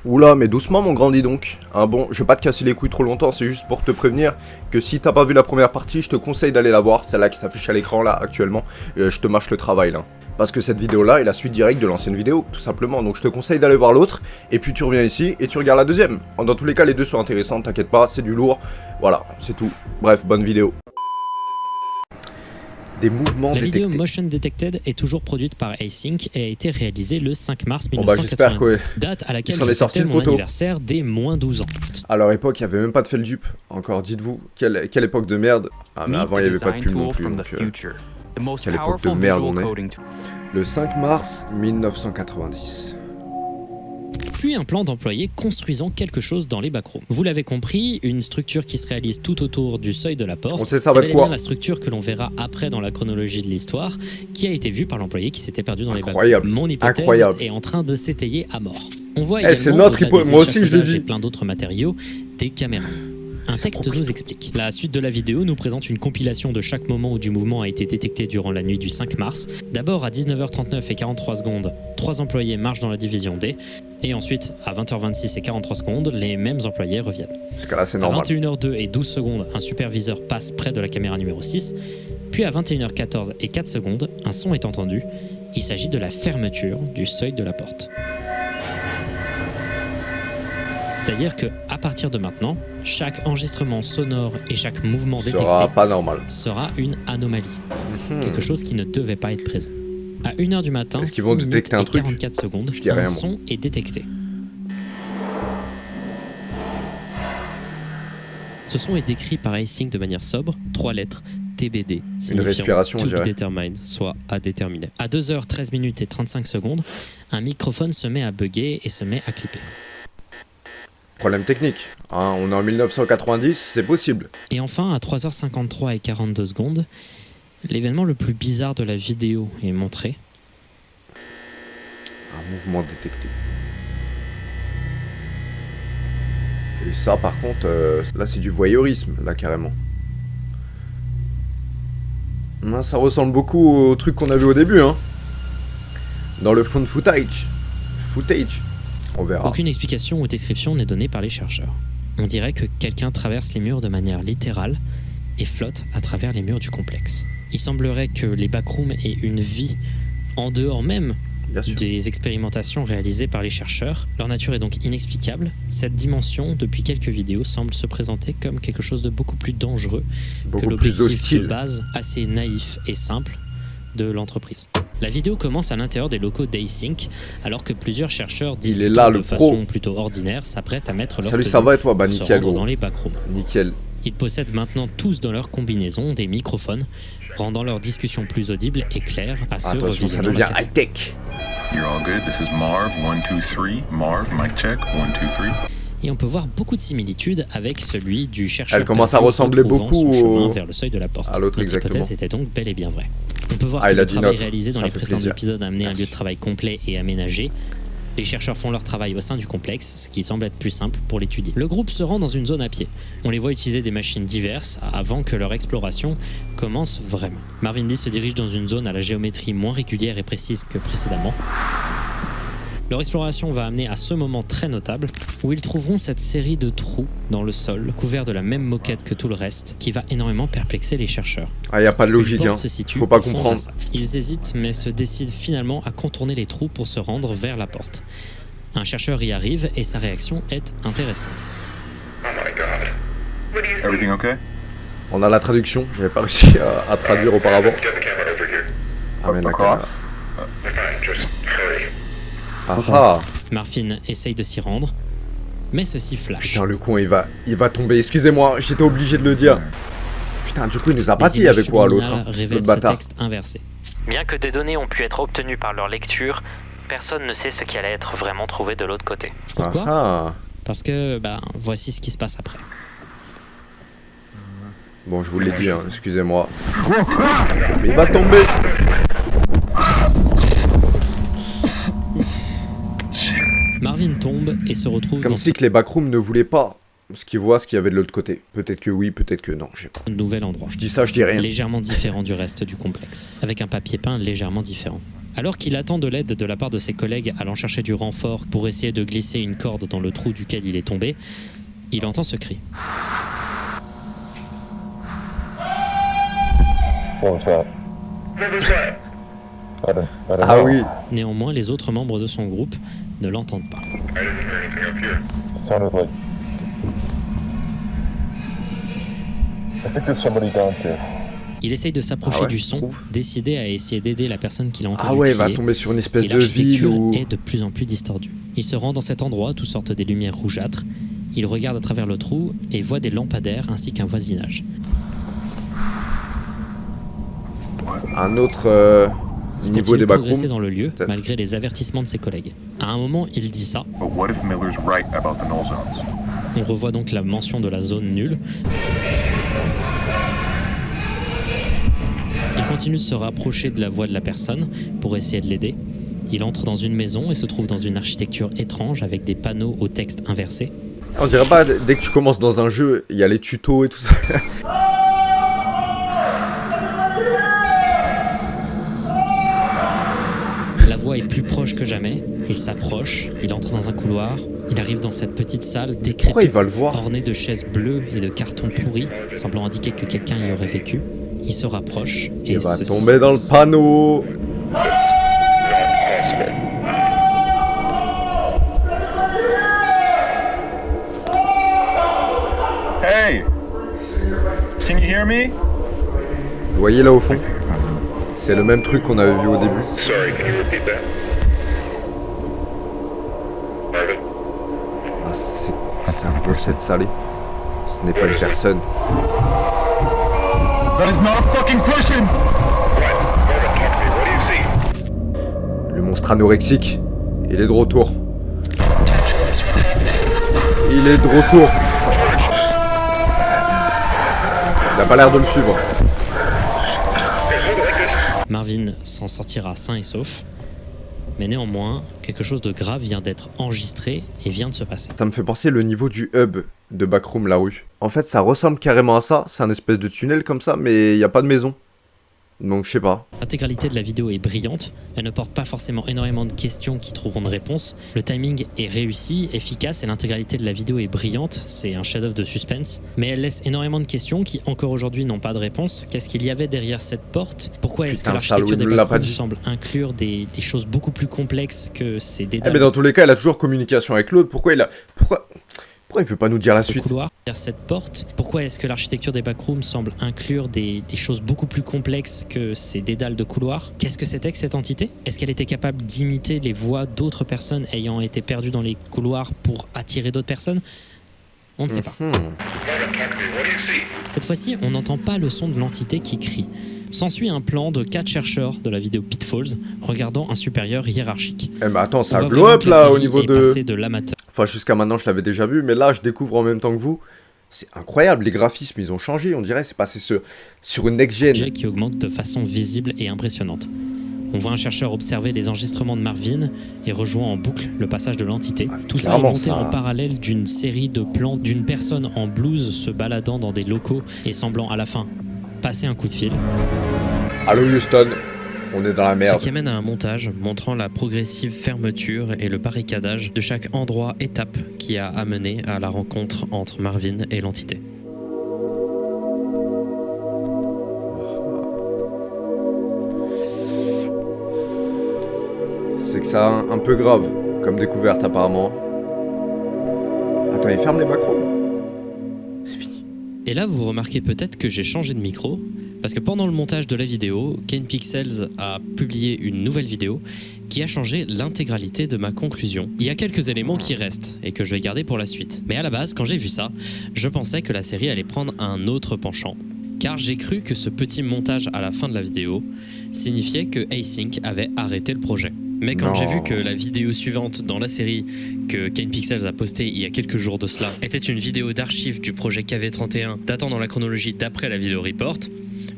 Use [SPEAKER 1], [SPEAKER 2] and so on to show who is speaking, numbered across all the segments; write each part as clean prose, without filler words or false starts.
[SPEAKER 1] Oula, mais doucement mon grand, dis donc. Hein, bon, je vais pas te casser les couilles trop longtemps, c'est juste pour te prévenir que si t'as pas vu la première partie, je te conseille d'aller la voir, celle-là qui s'affiche à l'écran là actuellement. Je te mâche le travail là. Parce que cette vidéo là est la suite directe de l'ancienne vidéo, tout simplement. Donc je te conseille d'aller voir l'autre, et puis tu reviens ici et tu regardes la deuxième. Dans tous les cas, les deux sont intéressants, t'inquiète pas, c'est du lourd. Voilà, c'est tout. Bref, bonne vidéo. Des mouvements détectés.
[SPEAKER 2] La vidéo Motion Detected est toujours produite par Async et a été réalisée le 5 mars
[SPEAKER 1] Bon bah
[SPEAKER 2] 1990, date à laquelle je fêtais mon anniversaire des moins 12 ans.
[SPEAKER 1] À leur époque, il n'y avait même pas de Feldup. Encore, dites-vous, quelle époque de merde. Ah mais avant, il n'y avait pas de pub non plus. Donc, quelle époque de merde on est. Le 5 mars 1990.
[SPEAKER 2] Puis un plan d'employé construisant quelque chose dans les backrooms. Vous l'avez compris, une structure qui se réalise tout autour du seuil de la porte.
[SPEAKER 1] On sait ça va être quoi.
[SPEAKER 2] C'est bien la structure que l'on verra après dans la chronologie de l'histoire, qui a été vue par l'employé qui s'était perdu dans les backrooms. Mon hypothèse est en train de s'étayer à mort. On voit également
[SPEAKER 1] c'est notre hypothèse. Moi aussi je l'ai dit.
[SPEAKER 2] Et plein d'autres matériaux, des caméras. Un texte nous explique. La suite de la vidéo nous présente une compilation de chaque moment où du mouvement a été détecté durant la nuit du 5 mars. D'abord à 19h39 et 43 secondes, 3 employés marchent dans la division D. Et ensuite, à 20h26 et 43 secondes, les mêmes employés reviennent.
[SPEAKER 1] Parce que là, c'est normal.
[SPEAKER 2] À 21h02 et 12 secondes, un superviseur passe près de la caméra numéro 6. Puis à 21h14 et 4 secondes, un son est entendu. Il s'agit de la fermeture du seuil de la porte. C'est-à-dire que à partir de maintenant, chaque enregistrement sonore et chaque mouvement détecté sera une anomalie. Quelque chose qui ne devait pas être présent. À 1h du matin, 6 minutes et 44 secondes, un son est détecté. Ce son est décrit par Async de manière sobre, 3 lettres, TBD, signifiant to be determined, soit à déterminer. À 2h13 minutes et 35 secondes, un microphone se met à bugger et se met à clipper.
[SPEAKER 1] Problème technique, hein, on est en 1990, c'est possible.
[SPEAKER 2] Et enfin, à 3h53 et 42 secondes, l'événement le plus bizarre de la vidéo est montré.
[SPEAKER 1] Un mouvement détecté. Et ça, par contre, là, c'est du voyeurisme, là, carrément. Ça ressemble beaucoup au truc qu'on a vu au début, hein. Dans le phone footage. On verra.
[SPEAKER 2] Aucune explication ou description n'est donnée par les chercheurs. On dirait que quelqu'un traverse les murs de manière littérale et flotte à travers les murs du complexe. Il semblerait que les backrooms aient une vie en dehors même des expérimentations réalisées par les chercheurs. Leur nature est donc inexplicable. Cette dimension, depuis quelques vidéos, semble se présenter comme quelque chose de beaucoup plus dangereux que l'objectif de base assez naïf et simple de l'entreprise. La vidéo commence à l'intérieur des locaux d'Async, alors que plusieurs chercheurs discutant de façon plutôt ordinaire s'apprêtent à mettre leur tenue pour se rendre dans les backrooms.
[SPEAKER 1] Nickel.
[SPEAKER 2] Ils possèdent maintenant tous dans leur combinaison des microphones, rendant leur discussion plus audible et claire à ceux revisionnant la cassette.
[SPEAKER 1] High-tech.
[SPEAKER 3] You're all good. This is Marv 1 2 3. Marv, mic check 1 2 3.
[SPEAKER 2] Et on peut voir beaucoup de similitudes avec celui du chercheur.
[SPEAKER 1] Elle commence à ressembler beaucoup
[SPEAKER 2] son chemin vers le seuil de la porte.
[SPEAKER 1] À l'autre,
[SPEAKER 2] Notre hypothèse était donc bel et bien vraie. On peut voir que le travail réalisé dans les précédents épisodes a amené un lieu de travail complet et aménagé. Les chercheurs font leur travail au sein du complexe, ce qui semble être plus simple pour l'étudier. Le groupe se rend dans une zone à pied. On les voit utiliser des machines diverses avant que leur exploration commence vraiment. Marvin Lee se dirige dans une zone à la géométrie moins régulière et précise que précédemment. Leur exploration va amener à ce moment très notable où ils trouveront cette série de trous dans le sol, couverts de la même moquette que tout le reste, qui va énormément perplexer les chercheurs.
[SPEAKER 1] Ah, y a pas de logique, hein. Faut pas comprendre.
[SPEAKER 2] Ils hésitent mais se décident finalement à contourner les trous pour se rendre vers la porte. Un chercheur y arrive et sa réaction est intéressante.
[SPEAKER 3] Oh my god. Everything okay?
[SPEAKER 1] On a la traduction, j'avais pas réussi à traduire auparavant. Ah mais d'accord. Ah.
[SPEAKER 2] Marfin essaye de s'y rendre, mais ceci flash.
[SPEAKER 1] Putain, le con, il va tomber. Excusez-moi, j'étais obligé de le dire. Putain, du coup, il nous a pas dit avec quoi l'autre, hein,
[SPEAKER 2] le bâtard. Ce texte inversé. Bien que des données ont pu être obtenues par leur lecture, personne ne sait ce qui allait être vraiment trouvé de l'autre côté. Pourquoi ? Parce que, voici ce qui se passe après.
[SPEAKER 1] Bon, je vous l'ai dit, hein, excusez-moi. Mais il va tomber.
[SPEAKER 2] Marvin tombe et se retrouve
[SPEAKER 1] comme si que les backrooms ne voulaient pas ce qu'ils voient, ce qu'il y avait de l'autre côté. Peut-être que oui, peut-être que non, je sais pas.
[SPEAKER 2] Nouvel endroit.
[SPEAKER 1] Je dis ça, je dis rien.
[SPEAKER 2] Légèrement différent du reste du complexe, avec un papier peint légèrement différent. Alors qu'il attend de l'aide de la part de ses collègues allant chercher du renfort pour essayer de glisser une corde dans le trou duquel il est tombé, il entend ce cri.
[SPEAKER 4] What was that? I don't
[SPEAKER 1] Ah
[SPEAKER 4] know.
[SPEAKER 1] oui.
[SPEAKER 2] Néanmoins, les autres membres de son groupe ne l'entendent pas.
[SPEAKER 4] Sounded like. I think there's somebody down here.
[SPEAKER 2] Il essaye de s'approcher
[SPEAKER 1] Ah ouais,
[SPEAKER 2] du
[SPEAKER 1] tu
[SPEAKER 2] son,
[SPEAKER 1] trouves
[SPEAKER 2] décidé à essayer d'aider la personne qu'il a entendue
[SPEAKER 1] Ah ouais, il va
[SPEAKER 2] crier,
[SPEAKER 1] tomber sur une espèce
[SPEAKER 2] et
[SPEAKER 1] de ville
[SPEAKER 2] l'architecture
[SPEAKER 1] où...
[SPEAKER 2] est de plus en plus distordue. Il se rend dans cet endroit, tout sorte des lumières rougeâtres. Il regarde à travers le trou et voit des lampadaires ainsi qu'un voisinage.
[SPEAKER 1] Un autre
[SPEAKER 2] Il
[SPEAKER 1] niveau
[SPEAKER 2] continue
[SPEAKER 1] des
[SPEAKER 2] de progresser
[SPEAKER 1] backrooms.
[SPEAKER 2] dans le lieu,
[SPEAKER 1] Peut-être.
[SPEAKER 2] malgré les avertissements de ses collègues. À un moment, il dit ça.
[SPEAKER 3] But what if Miller's right about the null zones?
[SPEAKER 2] On revoit donc la mention de la zone nulle. Il continue de se rapprocher de la voix de la personne pour essayer de l'aider. Il entre dans une maison et se trouve dans une architecture étrange avec des panneaux au texte inversé.
[SPEAKER 1] On dirait pas, dès que tu commences dans un jeu, il y a les tutos et tout ça.
[SPEAKER 2] La voix est plus proche que jamais. Il s'approche, il entre dans un couloir. Il arrive dans cette petite salle
[SPEAKER 1] Pourquoi il
[SPEAKER 2] décrépite,
[SPEAKER 1] va le voir?
[SPEAKER 2] ornée de chaises bleues et de cartons pourris, semblant indiquer que quelqu'un y aurait vécu. Il se rapproche et
[SPEAKER 1] Il va
[SPEAKER 2] ceci
[SPEAKER 1] tomber
[SPEAKER 2] se
[SPEAKER 1] dans
[SPEAKER 2] passe.
[SPEAKER 1] le panneau.
[SPEAKER 3] Hey! Can you hear me?
[SPEAKER 1] Vous voyez là au fond? C'est le même truc qu'on avait vu au début.
[SPEAKER 5] Sorry, can you repeat that? Marvin,
[SPEAKER 1] Ah, c'est un grosse tête salée. Ce n'est pas une personne.
[SPEAKER 3] That is not a fucking person!
[SPEAKER 5] Marvin, talk to me. What do you see?
[SPEAKER 1] Le monstre anorexique, il est de retour. Il est de retour. Il a pas l'air de le suivre.
[SPEAKER 2] Marvin s'en sortira sain et sauf. Mais néanmoins, quelque chose de grave vient d'être enregistré et vient de se passer.
[SPEAKER 1] Ça me fait penser le niveau du hub de Backroom La Rue. En fait, ça ressemble carrément à ça. C'est un espèce de tunnel comme ça, mais il n'y a pas de maison. Donc je sais pas.
[SPEAKER 2] L'intégralité de la vidéo est brillante, elle ne porte pas forcément énormément de questions qui trouveront de réponse. Le timing est réussi, efficace et l'intégralité de la vidéo est brillante, c'est un chef-d'œuvre de suspense. Mais elle laisse énormément de questions qui encore aujourd'hui n'ont pas de réponse. Qu'est-ce qu'il y avait derrière cette porte? Pourquoi est-ce que
[SPEAKER 1] Putain, Charles,
[SPEAKER 2] l'architecture
[SPEAKER 1] oui,
[SPEAKER 2] des
[SPEAKER 1] nous l'a pas
[SPEAKER 2] backrooms
[SPEAKER 1] dit.
[SPEAKER 2] semble inclure des choses beaucoup plus complexes que ces
[SPEAKER 1] Eh
[SPEAKER 2] détails
[SPEAKER 1] mais dans tous les cas, il a toujours communication avec l'autre. Pourquoi il veut pas nous dire la
[SPEAKER 2] de
[SPEAKER 1] suite?
[SPEAKER 2] couloir derrière cette porte? Pourquoi est-ce que l'architecture des backrooms semble inclure des choses beaucoup plus complexes que ces dédales de couloirs? Qu'est-ce que c'était que cette entité? Est-ce qu'elle était capable d'imiter les voix d'autres personnes ayant été perdues dans les couloirs pour attirer d'autres personnes? On ne sait pas.
[SPEAKER 5] Marvin, talk to me. What do you see?
[SPEAKER 2] Cette fois-ci, on n'entend pas le son de l'entité qui crie. S'ensuit un plan de 4 chercheurs de la vidéo Pitfalls regardant un supérieur hiérarchique.
[SPEAKER 1] Eh mais attends, ça
[SPEAKER 2] On voit
[SPEAKER 1] glow
[SPEAKER 2] vraiment
[SPEAKER 1] up
[SPEAKER 2] que la
[SPEAKER 1] là au
[SPEAKER 2] série
[SPEAKER 1] niveau
[SPEAKER 2] est
[SPEAKER 1] de...
[SPEAKER 2] passée de l'amateur
[SPEAKER 1] Enfin jusqu'à maintenant je l'avais déjà vu, mais là je découvre en même temps que vous. C'est incroyable, les graphismes ils ont changé, on dirait c'est passé sur une next-gen.
[SPEAKER 2] qui augmente de façon visible et impressionnante. On voit un chercheur observer les enregistrements de Marvin et rejoint en boucle le passage de l'entité. Tout ça est
[SPEAKER 1] clairement,
[SPEAKER 2] monté
[SPEAKER 1] ça-
[SPEAKER 2] en parallèle d'une série de plans d'une personne en blouse se baladant dans des locaux et semblant à la fin passer un coup de fil.
[SPEAKER 1] Allô Houston, on est dans la
[SPEAKER 2] Ce
[SPEAKER 1] merde.
[SPEAKER 2] qui amène à un montage montrant la progressive fermeture et le barricadage de chaque endroit étape qui a amené à la rencontre entre Marvin et l'entité.
[SPEAKER 1] C'est que ça un peu grave comme découverte apparemment. Attends, il ferme les backrooms? C'est fini.
[SPEAKER 2] Et là, vous remarquez peut-être que j'ai changé de micro, parce que pendant le montage de la vidéo, Kane Pixels a publié une nouvelle vidéo qui a changé l'intégralité de ma conclusion. Il y a quelques éléments qui restent et que je vais garder pour la suite. Mais à la base, quand j'ai vu ça, je pensais que la série allait prendre un autre penchant, car j'ai cru que ce petit montage à la fin de la vidéo signifiait que Async avait arrêté le projet. Mais quand
[SPEAKER 1] Non.
[SPEAKER 2] j'ai vu que la vidéo suivante dans la série que Kane Pixels a postée il y a quelques jours de cela était une vidéo d'archives du projet KV31 datant dans la chronologie d'après la vidéo report,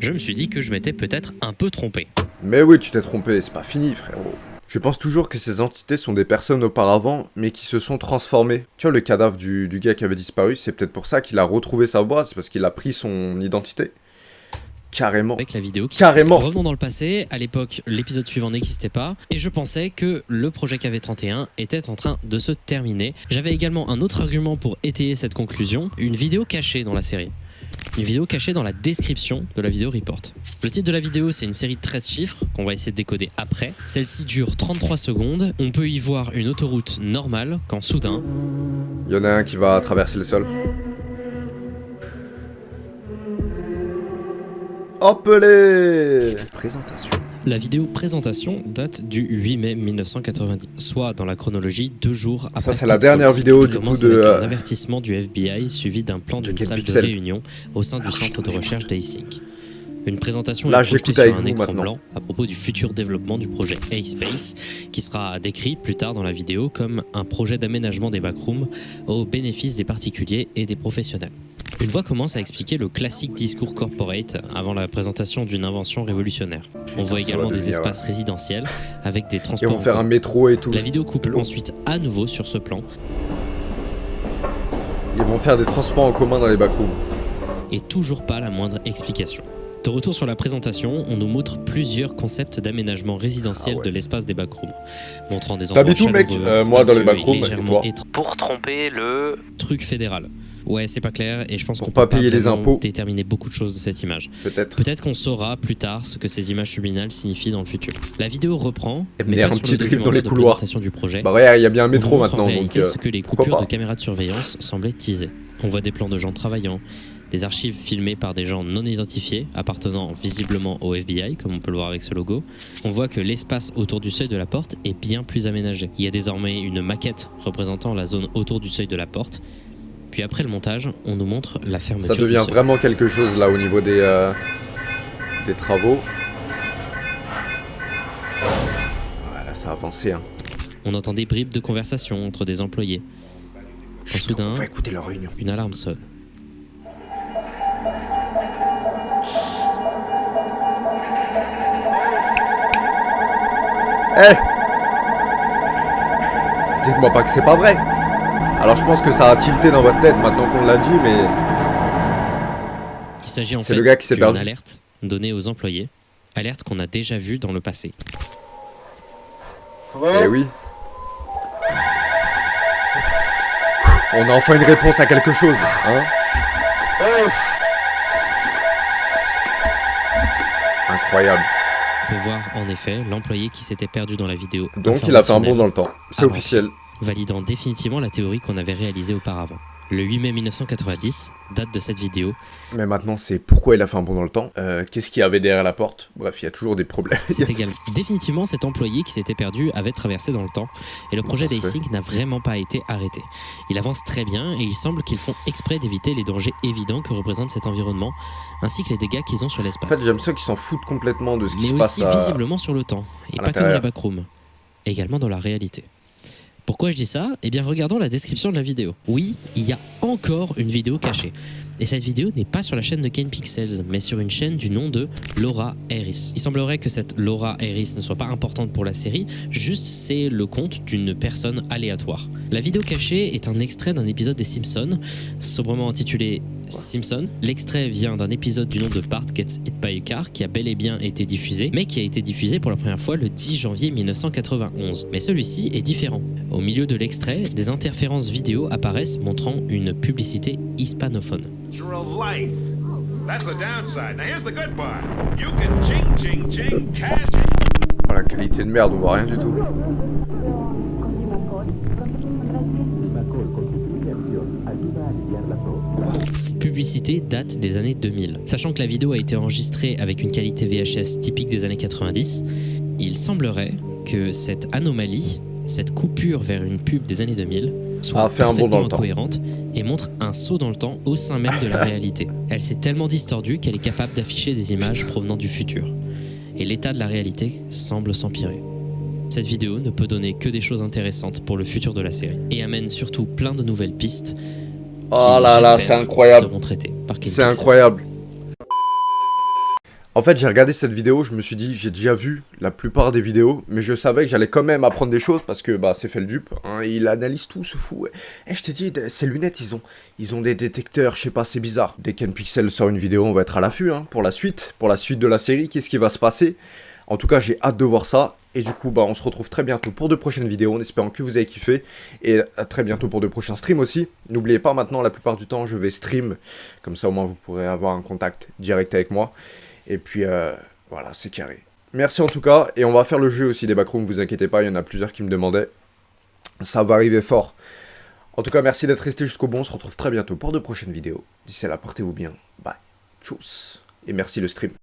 [SPEAKER 2] je me suis dit que je m'étais peut-être un peu trompé.
[SPEAKER 1] Mais oui, tu t'es trompé, c'est pas fini frérot. Je pense toujours que ces entités sont des personnes auparavant, mais qui se sont transformées. Tu vois, le cadavre du gars qui avait disparu, c'est peut-être pour ça qu'il a retrouvé sa voix, c'est parce qu'il a pris son identité. Carrément.
[SPEAKER 2] avec la vidéo qui
[SPEAKER 1] Carrément.
[SPEAKER 2] suit. Revenons dans le passé, à l'époque l'épisode suivant n'existait pas et je pensais que le projet KV-31 était en train de se terminer. J'avais également un autre argument pour étayer cette conclusion, une vidéo cachée dans la série. Une vidéo cachée dans la description de la vidéo report. Le titre de la vidéo, c'est une série de 13 chiffres qu'on va essayer de décoder après. Celle-ci dure 33 secondes. On peut y voir une autoroute normale quand soudain...
[SPEAKER 1] Il y en a un qui va traverser le sol. Hop les présentation.
[SPEAKER 2] La vidéo présentation date du 8 mai 1990, soit dans la chronologie 2 jours après.
[SPEAKER 1] Ça c'est la dernière vidéo du coup de...
[SPEAKER 2] un avertissement du FBI suivi d'un plan d'une salle de réunion au sein du centre de recherche d'Async. Une présentation
[SPEAKER 1] Là,
[SPEAKER 2] est projetée
[SPEAKER 1] j'écoute avec
[SPEAKER 2] sur un
[SPEAKER 1] vous
[SPEAKER 2] écran
[SPEAKER 1] maintenant.
[SPEAKER 2] blanc à propos du futur développement du projet A-Space, qui sera décrit plus tard dans la vidéo comme un projet d'aménagement des backrooms au bénéfice des particuliers et des professionnels. Une voix commence à expliquer le classique discours corporate avant la présentation d'une invention révolutionnaire. On voit également des espaces résidentiels avec des
[SPEAKER 1] Ils
[SPEAKER 2] transports
[SPEAKER 1] vont
[SPEAKER 2] en
[SPEAKER 1] faire un
[SPEAKER 2] commun.
[SPEAKER 1] métro et tout.
[SPEAKER 2] La vidéo coupe ensuite à nouveau sur ce plan
[SPEAKER 1] Ils vont faire des transports en commun dans les backrooms.
[SPEAKER 2] et toujours pas la moindre explication. De retour sur la présentation, on nous montre plusieurs concepts d'aménagement résidentiel de l'espace des backrooms, montrant des endroits
[SPEAKER 1] T'habites où, mec
[SPEAKER 2] chaleureux,
[SPEAKER 1] Moi, dans les
[SPEAKER 2] spacieux et
[SPEAKER 1] backrooms, et
[SPEAKER 2] légèrement
[SPEAKER 1] toi
[SPEAKER 2] pour tromper le truc fédéral. Ouais, c'est pas clair et je pense
[SPEAKER 1] Pour
[SPEAKER 2] qu'on
[SPEAKER 1] pas
[SPEAKER 2] peut
[SPEAKER 1] payer les
[SPEAKER 2] vraiment
[SPEAKER 1] impôts.
[SPEAKER 2] déterminer beaucoup de choses de cette image.
[SPEAKER 1] Peut-être.
[SPEAKER 2] Peut-être qu'on saura plus tard ce que ces images subliminales signifient dans le futur. La vidéo reprend,
[SPEAKER 1] Et
[SPEAKER 2] mais
[SPEAKER 1] venir
[SPEAKER 2] pas
[SPEAKER 1] un
[SPEAKER 2] sur
[SPEAKER 1] petit
[SPEAKER 2] le
[SPEAKER 1] truc dans
[SPEAKER 2] documentaire
[SPEAKER 1] les
[SPEAKER 2] de
[SPEAKER 1] couloirs.
[SPEAKER 2] présentation du projet.
[SPEAKER 1] Bah ouais, il y a bien un métro
[SPEAKER 2] On montre
[SPEAKER 1] maintenant,
[SPEAKER 2] en réalité
[SPEAKER 1] donc
[SPEAKER 2] ce que les
[SPEAKER 1] pourquoi
[SPEAKER 2] coupures
[SPEAKER 1] pas.
[SPEAKER 2] de caméras de surveillance semblaient teaser. On voit des plans de gens travaillant, des archives filmées par des gens non identifiés, appartenant visiblement au FBI, comme on peut le voir avec ce logo. On voit que l'espace autour du seuil de la porte est bien plus aménagé. Il y a désormais une maquette représentant la zone autour du seuil de la porte. Puis après le montage, on nous montre la fermeture
[SPEAKER 1] Ça devient
[SPEAKER 2] du seuil.
[SPEAKER 1] vraiment quelque chose là au niveau des travaux. Voilà, ça a avancé. Hein.
[SPEAKER 2] On entend des bribes de conversation entre des employés. Quand soudain,
[SPEAKER 1] On va écouter leur réunion.
[SPEAKER 2] une alarme sonne.
[SPEAKER 1] Eh, dites-moi pas que c'est pas vrai. Alors je pense que ça a tilté dans votre tête maintenant qu'on l'a dit, mais...
[SPEAKER 2] Il s'agit en
[SPEAKER 1] C'est
[SPEAKER 2] fait
[SPEAKER 1] le gars qui s'est
[SPEAKER 2] d'une
[SPEAKER 1] perdu.
[SPEAKER 2] alerte donnée aux employés. Alerte qu'on a déjà vue dans le passé.
[SPEAKER 1] Eh oui. On a enfin une réponse à quelque chose, hein. Incroyable.
[SPEAKER 2] On peut voir en effet l'employé qui s'était perdu dans la vidéo.
[SPEAKER 1] Donc il a fait un bond
[SPEAKER 2] informationnelle,
[SPEAKER 1] dans le temps. C'est
[SPEAKER 2] Avant.
[SPEAKER 1] officiel.
[SPEAKER 2] validant définitivement la théorie qu'on avait réalisée auparavant. Le 8 mai 1990, date de cette vidéo.
[SPEAKER 1] Mais maintenant, c'est pourquoi il a fait un bond dans le temps. Qu'est-ce qu'il y avait derrière la porte? Bref, il y a toujours des problèmes.
[SPEAKER 2] C'est égal. Définitivement, cet employé qui s'était perdu avait traversé dans le temps et le projet d'Async n'a vraiment pas été arrêté. Il avance très bien et il semble qu'ils font exprès d'éviter les dangers évidents que représente cet environnement, ainsi que les dégâts qu'ils ont sur
[SPEAKER 1] En
[SPEAKER 2] l'espace.
[SPEAKER 1] fait, j'aime ça qu'ils s'en foutent complètement de ce qui
[SPEAKER 2] Mais
[SPEAKER 1] se passe
[SPEAKER 2] aussi
[SPEAKER 1] à...
[SPEAKER 2] visiblement sur le temps, et
[SPEAKER 1] à
[SPEAKER 2] pas que dans les
[SPEAKER 1] l'intérieur.
[SPEAKER 2] backrooms, également dans la réalité. Pourquoi je dis ça? Eh bien, regardons la description de la vidéo. Oui, il y a encore une vidéo cachée. Et cette vidéo n'est pas sur la chaîne de Kane Pixels, mais sur une chaîne du nom de Laura Harris. Il semblerait que cette Laura Harris ne soit pas importante pour la série, juste c'est le compte d'une personne aléatoire. La vidéo cachée est un extrait d'un épisode des Simpsons, sobrement intitulé Simpson. L'extrait vient d'un épisode du nom de Bart Gets Hit by a Car qui a bel et bien été diffusé, mais qui a été diffusé pour la première fois le 10 janvier 1991. Mais celui-ci est différent. Au milieu de l'extrait, des interférences vidéo apparaissent montrant une publicité hispanophone.
[SPEAKER 5] Natural life. That's the downside. Now here's the good part. You can ching, ching, ching, cash.
[SPEAKER 1] Oh, la qualité de merde, on voit rien du tout.
[SPEAKER 2] Cette publicité date des années 2000. Sachant que la vidéo a été enregistrée avec une qualité VHS typique des années 90, il semblerait que cette anomalie, cette coupure vers une pub des années 2000, soit
[SPEAKER 1] a fait un bond dans
[SPEAKER 2] parfaitement
[SPEAKER 1] le temps.
[SPEAKER 2] incohérente et montre un saut dans le temps au sein même de la réalité. Elle s'est tellement distordue qu'elle est capable d'afficher des images provenant du futur. Et l'état de la réalité semble s'empirer. Cette vidéo ne peut donner que des choses intéressantes pour le futur de la série et amène surtout plein de nouvelles pistes
[SPEAKER 1] Oh
[SPEAKER 2] qui,
[SPEAKER 1] là là,
[SPEAKER 2] j'espère,
[SPEAKER 1] c'est incroyable.
[SPEAKER 2] seront traitées par Kane
[SPEAKER 1] C'est
[SPEAKER 2] Pixel.
[SPEAKER 1] incroyable. En fait, j'ai regardé cette vidéo, je me suis dit, j'ai déjà vu la plupart des vidéos, mais je savais que j'allais quand même apprendre des choses parce que bah c'est fait le dupe, hein, il analyse tout, ce fou. Et je t'ai dit, ces lunettes, ils ont des détecteurs, je sais pas, c'est bizarre. Dès qu'NPixel sort une vidéo, on va être à l'affût, hein, pour la suite de la série, qu'est-ce qui va se passer? En tout cas, j'ai hâte de voir ça. Et du coup, bah, on se retrouve très bientôt pour de prochaines vidéos, en espérant que vous avez kiffé. Et à très bientôt pour de prochains streams aussi. N'oubliez pas, maintenant, la plupart du temps, je vais stream. Comme ça, au moins, vous pourrez avoir un contact direct avec moi. Et puis, voilà, c'est carré. Merci en tout cas. Et on va faire le jeu aussi des backrooms, vous inquiétez pas, il y en a plusieurs qui me demandaient. Ça va arriver fort. En tout cas, merci d'être resté jusqu'au bout. On se retrouve très bientôt pour de prochaines vidéos. D'ici là, portez-vous bien. Bye. Tchuss. Et merci le stream.